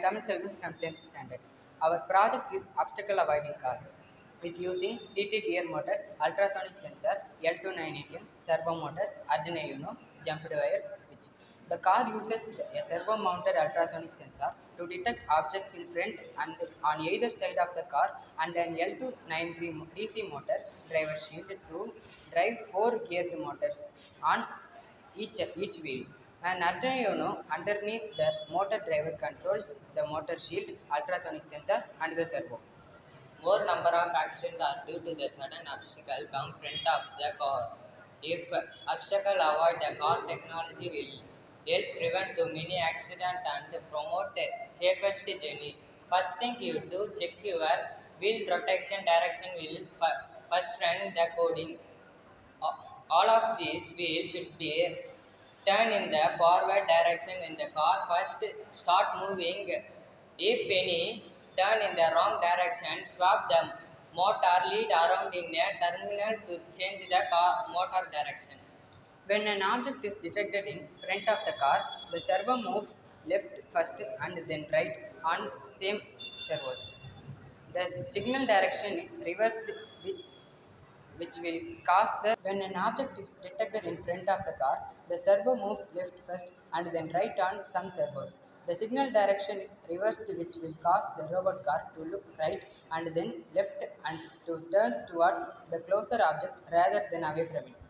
Tamil Selvan from 10th standard. Our project is obstacle avoiding car with using TT gear motor, ultrasonic sensor, L293D servo motor, Arduino UNO, jumped wires switch. The car uses a servo mounted ultrasonic sensor to detect objects in front and on either side of the car, and an L293 DC motor driver shield to drive 4 geared motors on each wheel. An Arduino underneath the motor driver controls the motor shield, ultrasonic sensor and the servo. More number of accidents are due to the sudden obstacle come front of the car. If obstacle avoid the car, technology will help prevent too many accidents and promote a safest journey. First thing you do, check your wheel protection direction will first run the coding. All of these wheels should be turned in the forward direction when the car first start moving. If any turn in the wrong direction, swap the motor lead around in a terminal to change the car motor direction. When an object is detected in front of the car, the servo moves left first and then right on same servos. The signal direction is reversed, which will cause the when an object is detected in front of the car, the servo moves left first and then right on some servos. The signal direction is reversed, which will cause the robot car to look right and then left and to turn towards the closer object rather than away from it.